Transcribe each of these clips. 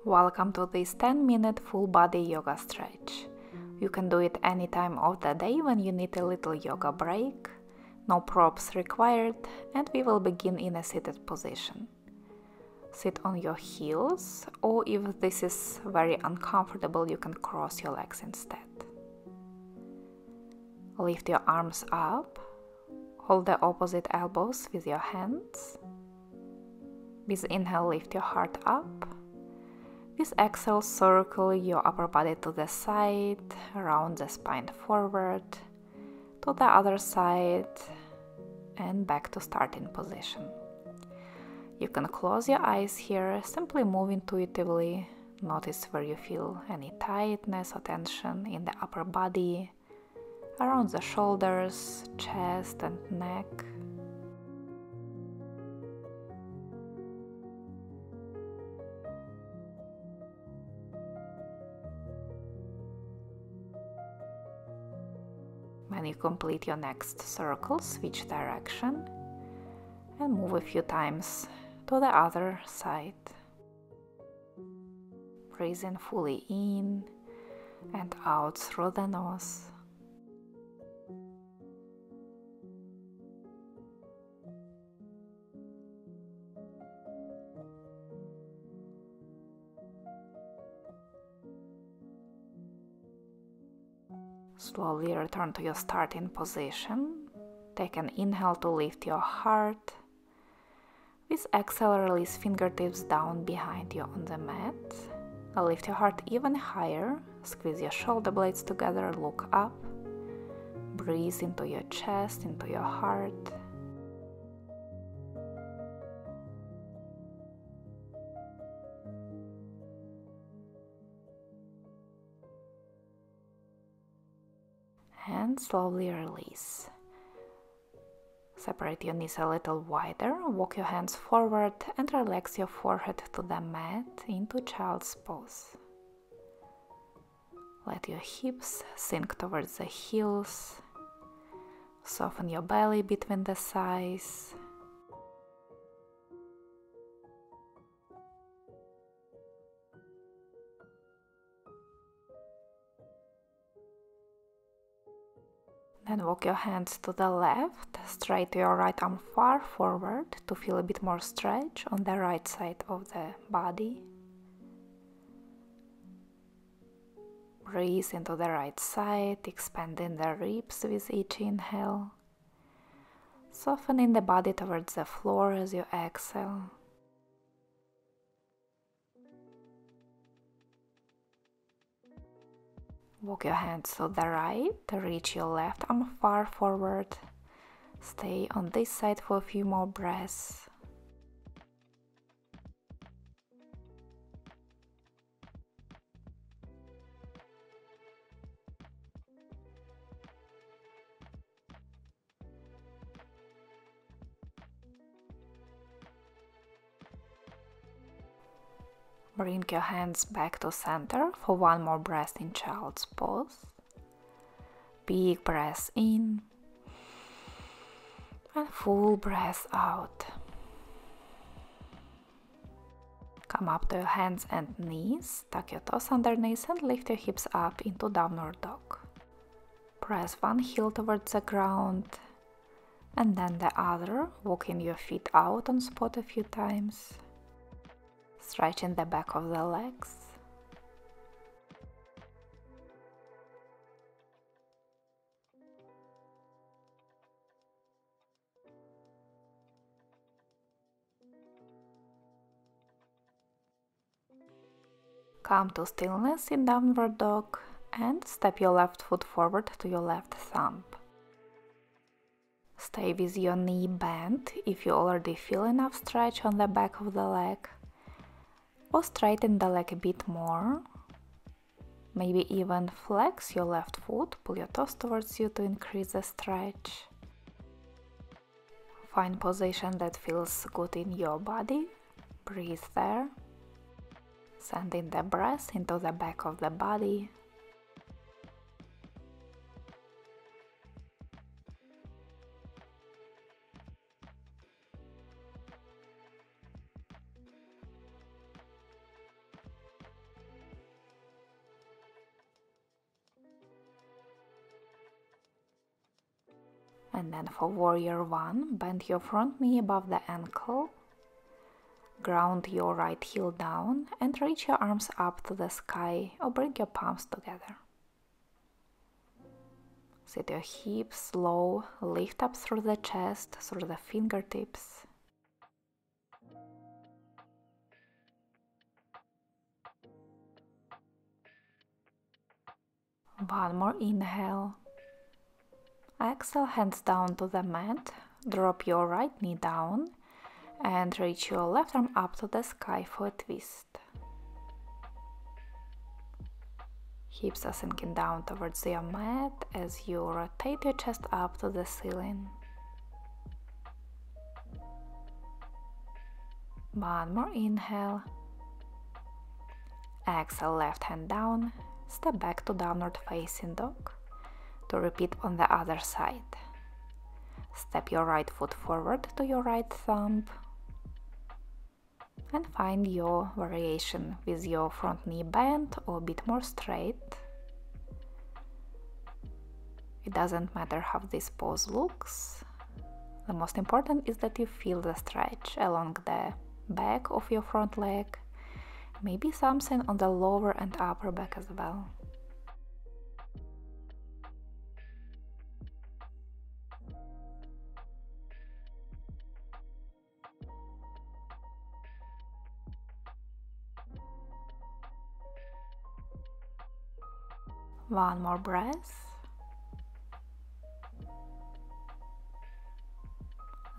Welcome to this 10-minute full body yoga stretch. You can do it any time of the day when you need a little yoga break. No props required, and we will begin in a seated position. Sit on your heels, or if this is very uncomfortable, you can cross your legs instead. Lift your arms up. Hold the opposite elbows with your hands. With inhale, lift your heart up. With exhale, circle your upper body to the side, round the spine forward, to the other side, and back to starting position. You can close your eyes here, simply move intuitively. Notice where you feel any tightness or tension in the upper body, around the shoulders, chest and neck. When you complete your next circle, switch direction and move a few times to the other side. Breathing fully in and out through the nose. Slowly return to your starting position. Take an inhale to lift your heart. With exhale, release fingertips down behind you on the mat. Lift your heart even higher. Squeeze your shoulder blades together, look up. Breathe into your chest, into your heart. And slowly release. Separate your knees a little wider, walk your hands forward and relax your forehead to the mat into child's pose. Let your hips sink towards the heels. Soften your belly between the thighs. Then walk your hands to the left, straight your right arm far forward to feel a bit more stretch on the right side of the body. Breathe into the right side, expanding the ribs with each inhale. Softening the body towards the floor as you exhale. Walk your hands to the right, reach your left arm far forward. Stay on this side for a few more breaths. Bring your hands back to center for one more breath in child's pose. Big breath in and full breath out. Come up to your hands and knees, tuck your toes underneath and lift your hips up into downward dog. Press one heel towards the ground and then the other, walking your feet out on spot a few times. Stretching the back of the legs. Come to stillness in downward dog and step your left foot forward to your left thumb. Stay with your knee bent if you already feel enough stretch on the back of the leg. Or straighten the leg a bit more. Maybe even flex your left foot, pull your toes towards you to increase the stretch. Find position that feels good in your body. Breathe there. Sending the breath into the back of the body. And then for warrior 1, bend your front knee above the ankle, ground your right heel down and reach your arms up to the sky or bring your palms together. Sit your hips low, lift up through the chest, through the fingertips. One more inhale. Exhale, hands down to the mat, drop your right knee down and reach your left arm up to the sky for a twist. Hips are sinking down towards your mat as you rotate your chest up to the ceiling. One more inhale. Exhale, left hand down, step back to downward facing dog. To repeat on the other side. Step your right foot forward to your right thumb and find your variation with your front knee bent or a bit more straight. It doesn't matter how this pose looks. The most important is that you feel the stretch along the back of your front leg, maybe something on the lower and upper back as well. One more breath.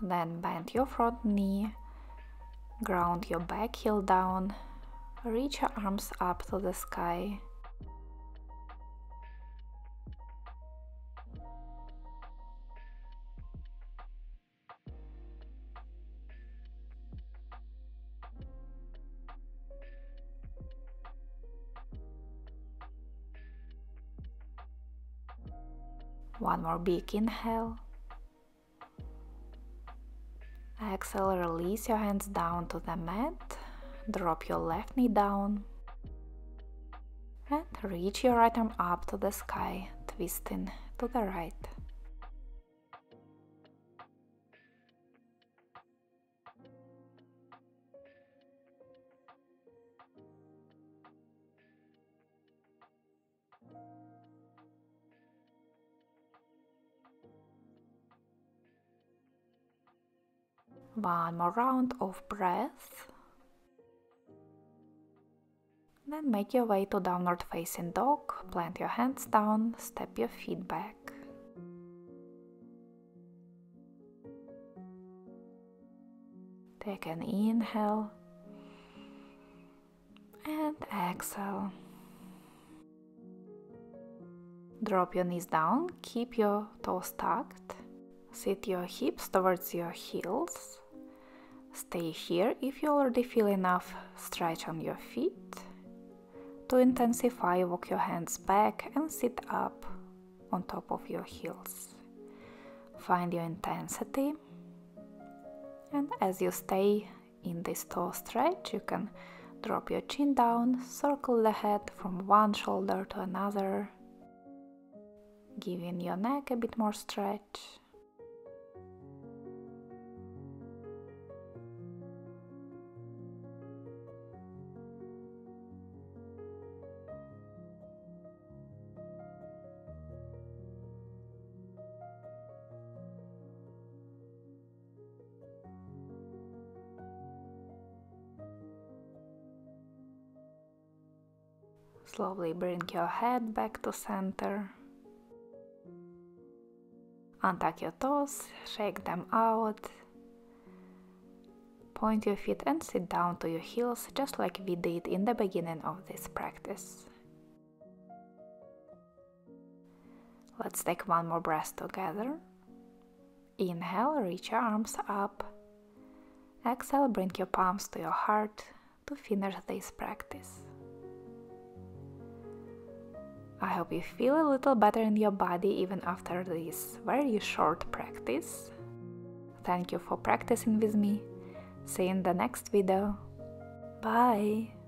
Then bend your front knee, ground your back heel down, reach your arms up to the sky. One more big inhale. Exhale, release your hands down to the mat, drop your left knee down and reach your right arm up to the sky, twisting to the right. One more round of breath. Then make your way to downward facing dog, plant your hands down, step your feet back. Take an inhale and exhale. Drop your knees down, keep your toes tucked, sit your hips towards your heels. Stay here if you already feel enough stretch on your feet. To intensify, walk your hands back and sit up on top of your heels. Find your intensity, and as you stay in this toe stretch, you can drop your chin down, circle the head from one shoulder to another, giving your neck a bit more stretch. Slowly bring your head back to center. Untuck your toes, shake them out. Point your feet and sit down to your heels, just like we did in the beginning of this practice. Let's take one more breath together. Inhale, reach your arms up. Exhale, bring your palms to your heart to finish this practice. I hope you feel a little better in your body even after this very short practice. Thank you for practicing with me. See you in the next video. Bye!